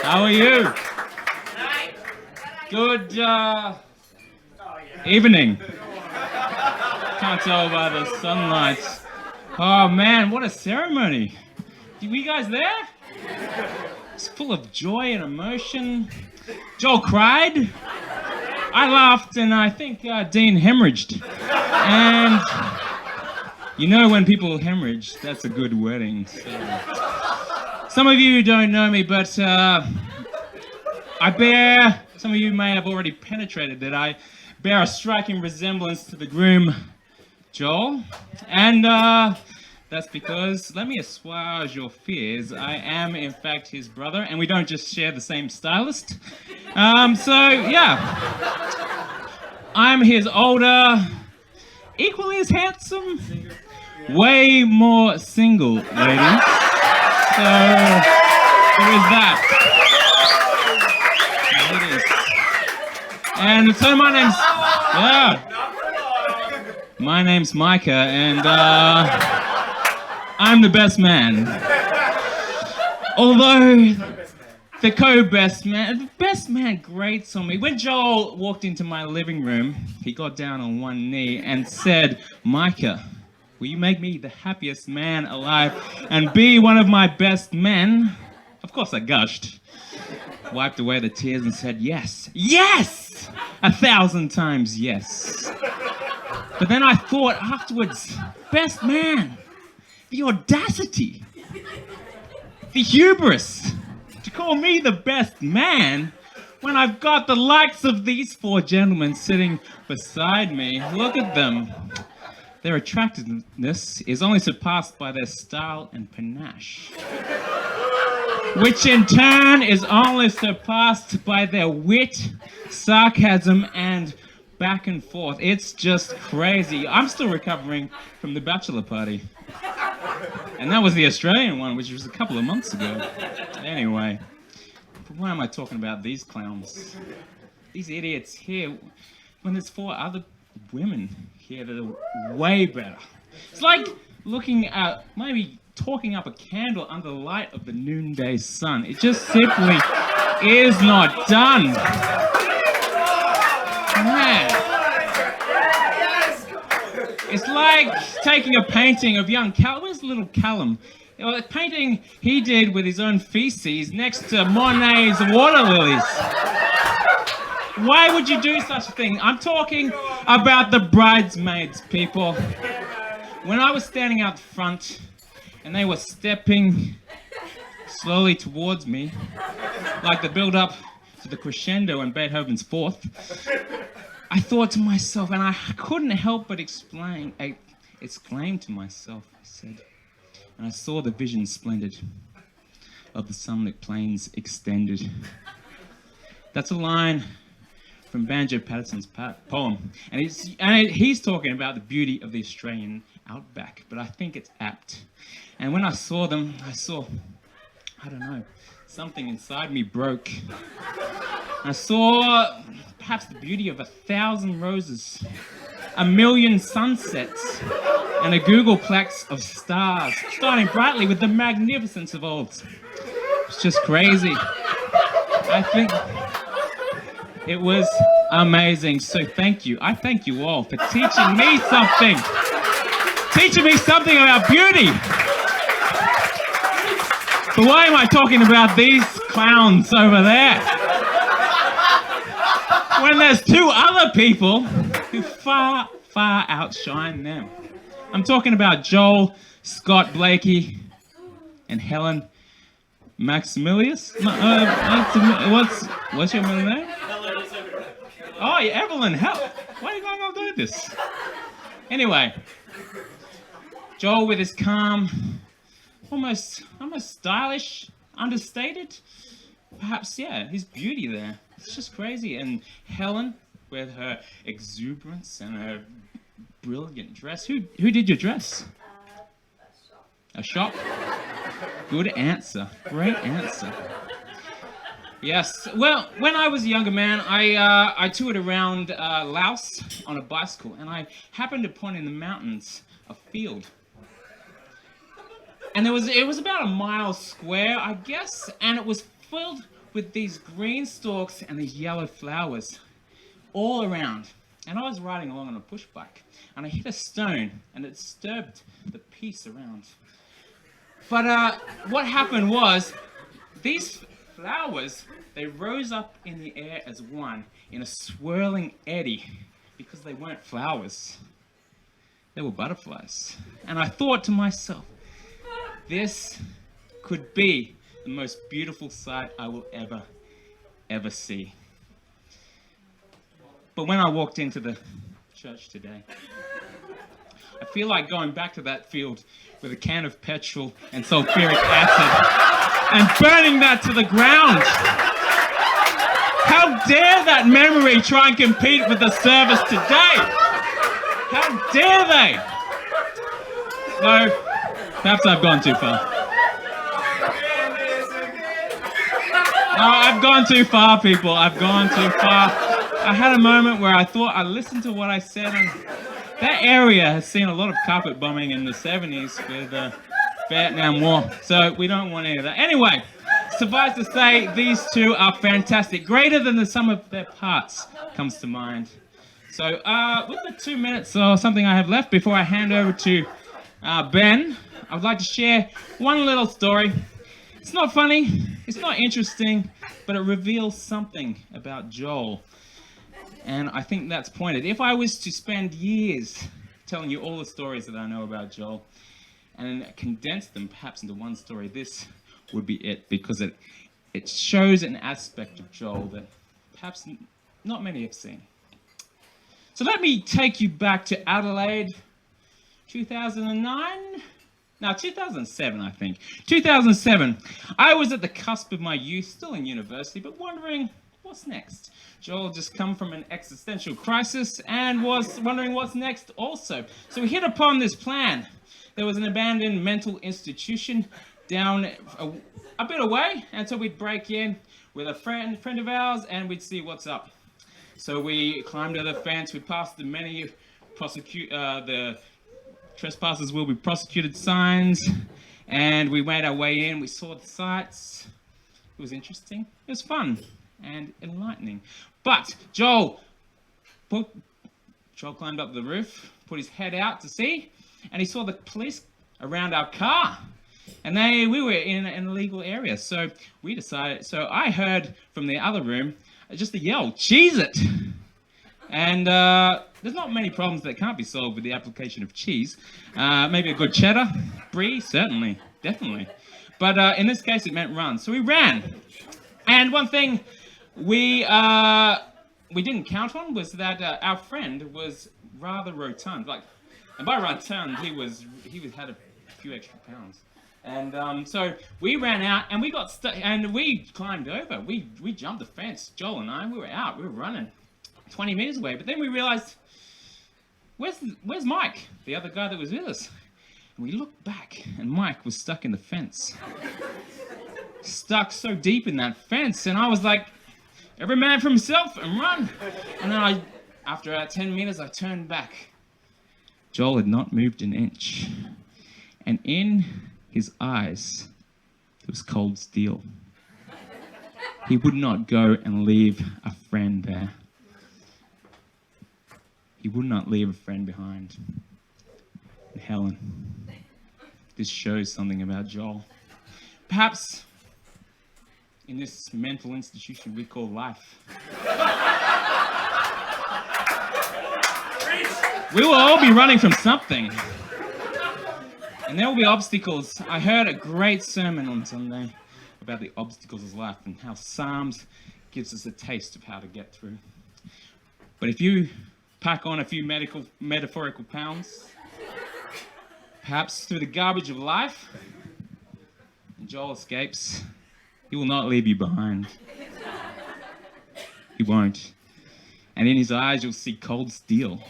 How are you? Good evening. Can't tell by the sunlight. Oh man, what a ceremony. Were you guys there? It's full of joy and emotion. Joel cried. I laughed, and I think Dean hemorrhaged. And you know when people hemorrhage, that's a good wedding. So. Some of you don't know me, but some of you may have already penetrated that I bear a striking resemblance to the groom, Joel. And that's because, let me assuage your fears, I am in fact his brother, and we don't just share the same stylist. I'm his older, equally as handsome, way more single, ladies. So, there is that. It is. And so my name's Micah, and I'm the best man. Although the co-best man, the best man grates on me. When Joel walked into my living room, he got down on one knee and said, "Micah, will you make me the happiest man alive and be one of my best men?" Of course I gushed, wiped away the tears and said, "Yes, yes! 1,000 times yes." But then I thought afterwards, best man, the audacity, the hubris to call me the best man when I've got the likes of these four gentlemen sitting beside me. Look at them. Their attractiveness is only surpassed by their style and panache, which in turn is only surpassed by their wit, sarcasm, and back and forth. It's just crazy. I'm still recovering from the bachelor party. And that was the Australian one, which was a couple of months ago. Anyway, why am I talking about these clowns? These idiots here, when there's four other women here that are way better. It's like looking at, maybe talking up a candle under the light of the noonday sun. It just simply is not done. Man. It's like taking a painting of young Callum. Where's little Callum? A painting he did with his own feces next to Monet's water lilies. Why would you do such a thing? I'm talking about the bridesmaids, people. When I was standing out front and they were stepping slowly towards me, like the build-up to the crescendo in Beethoven's Fourth, I thought to myself, and I couldn't help but exclaim to myself, I said, and I saw the vision splendid of the sunlit plains extended. That's a line from Banjo Patterson's poem. And he's talking about the beauty of the Australian outback, but I think it's apt. And when I saw them, I don't know, something inside me broke. I saw perhaps the beauty of 1,000 roses, 1,000,000 sunsets, and a Googleplex of stars, shining brightly with the magnificence of old. It's just crazy. I think it was amazing. So thank you. I thank you all for teaching me something. Teaching me something about beauty. But why am I talking about these clowns over there? When there's two other people who far, far outshine them. I'm talking about Joel Scott Blakey and Helen Maximilius. What's your middle name? Oh, Evelyn. Why are you going on doing this? Anyway, Joel with his calm, almost stylish, understated. Perhaps, yeah, his beauty there. It's just crazy. And Helen with her exuberance and her brilliant dress. Who did your dress? A shop. Good answer. Great answer. Yes. Well, when I was a younger man, I toured around Laos on a bicycle, and I happened upon in the mountains a field. And it was about a mile square, I guess, and it was filled with with these green stalks and these yellow flowers all around. And I was riding along on a push bike, and I hit a stone, and it disturbed the peace around. But what happened was, these flowers, they rose up in the air as one, in a swirling eddy, because they weren't flowers. They were butterflies. And I thought to myself, this could be the most beautiful sight I will ever see. But when I walked into the church today, I feel like going back to that field with a can of petrol and sulfuric acid and burning that to the ground. How dare that memory try and compete with the service today? How dare they? No, perhaps I've gone too far. No, I've gone too far, people. I've gone too far. I had a moment where I thought I listened to what I said, and that area has seen a lot of carpet bombing in the 70s with the Vietnam War, so we don't want any of that. Anyway, suffice to say, these two are fantastic. Greater than the sum of their parts comes to mind. So with the 2 minutes or something I have left before I hand over to Ben, I would like to share one little story. It's not funny, it's not interesting, but it reveals something about Joel. And I think that's pointed. If I was to spend years telling you all the stories that I know about Joel and condense them perhaps into one story, this would be it, because it shows an aspect of Joel that perhaps not many have seen. So let me take you back to Adelaide, 2009? No, 2007, I think. 2007. I was at the cusp of my youth, still in university, but wondering, what's next? Joel had just come from an existential crisis and was wondering what's next also. So we hit upon this plan. There was an abandoned mental institution down a bit away, and so we'd break in with a friend of ours and we'd see what's up. So we climbed over the fence, we passed the many the trespassers will be prosecuted signs, and we made our way in, we saw the sights. It was interesting, it was fun and enlightening. But Joel climbed up the roof, put his head out to see, and he saw the police around our car. And we were in an illegal area, so we decided. So I heard from the other room just a yell, "Cheese it!" And there's not many problems that can't be solved with the application of cheese. Maybe a good cheddar, brie, certainly, definitely. But in this case, it meant run. So we ran. And one thing we didn't count on was that our friend was rather rotund. And by rotund, he had a few extra pounds. And so we ran out and we got stuck, and we climbed over. We jumped the fence. Joel and I, we were out. We were running 20 meters away. But then we realized, where's Mike, the other guy that was with us? And we looked back, and Mike was stuck in the fence. Stuck so deep in that fence, and I was like, every man for himself and run. And then after about 10 meters, I turned back. Joel had not moved an inch. And in his eyes, there was cold steel. He would not go and leave a friend there. He would not leave a friend behind. And Helen, this shows something about Joel. Perhaps in this mental institution we call life, we will all be running from something. And there will be obstacles. I heard a great sermon on Sunday about the obstacles of life and how Psalms gives us a taste of how to get through. But if you pack on a few metaphorical pounds, perhaps through the garbage of life, and Joel escapes, he will not leave you behind. He won't. And in his eyes, you'll see cold steel.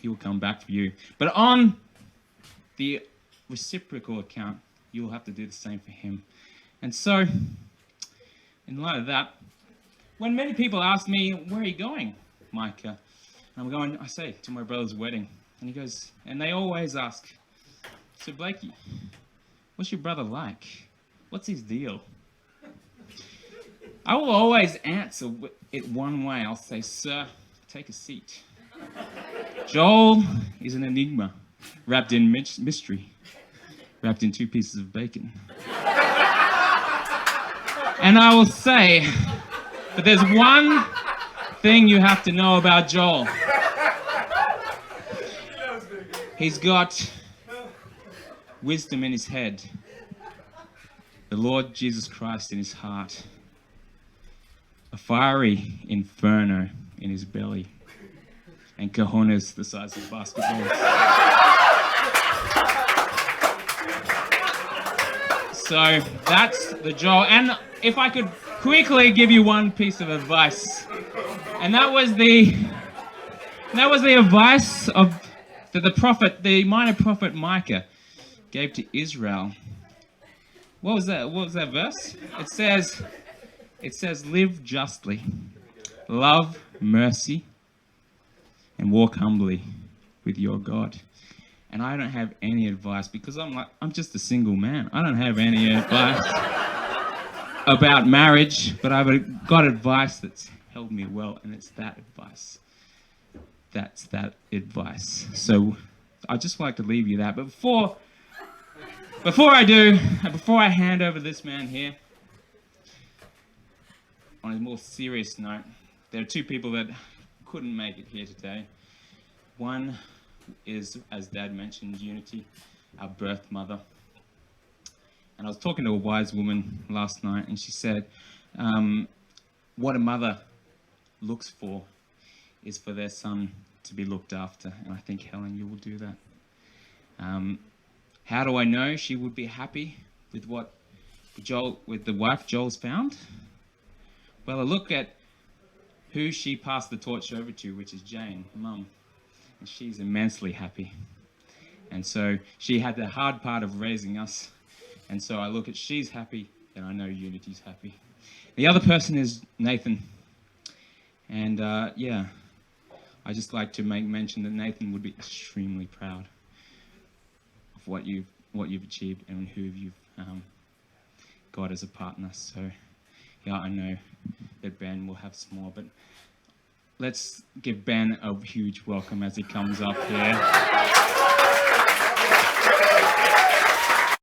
He will come back for you. But on the reciprocal account, you'll have to do the same for him. And so, in light of that, when many people ask me, where are you going, Micah? And I say, to my brother's wedding. And he goes, and they always ask, so Blakey, what's your brother like? What's his deal? I will always answer it one way. I'll say, "Sir, take a seat." Joel is an enigma, wrapped in mystery, wrapped in 2 pieces of bacon. And I will say, but there's one thing you have to know about Joel. He's got wisdom in his head, the Lord Jesus Christ in his heart, a fiery inferno in his belly, and cojones the size of basketballs. So that's the Joel. And if I could quickly give you one piece of advice, and that was the advice that the minor prophet Micah gave to Israel. What was that? What was that verse? It says, live justly, love mercy, and walk humbly with your God. And I don't have any advice because I'm just a single man. I don't have any advice about marriage, but I've got advice that's held me well, and it's that advice. That's that advice. So I'd just like to leave you that. But before I hand over this man here, on a more serious note, there are 2 people that couldn't make it here today. One is, as Dad mentioned, Unity, our birth mother. And I was talking to a wise woman last night, and she said, what a mother looks for is for their son to be looked after. And I think, Helen, you will do that. How do I know she would be happy with with the wife Joel's found? Well, I look at who she passed the torch over to, which is Jane, Mum. And she's immensely happy. And so she had the hard part of raising us. And so I look at she's happy, and I know Unity's happy. The other person is Nathan. And I just like to make mention that Nathan would be extremely proud of what you've achieved and who you've got as a partner. So yeah, I know that Ben will have some more, but let's give Ben a huge welcome as he comes up here.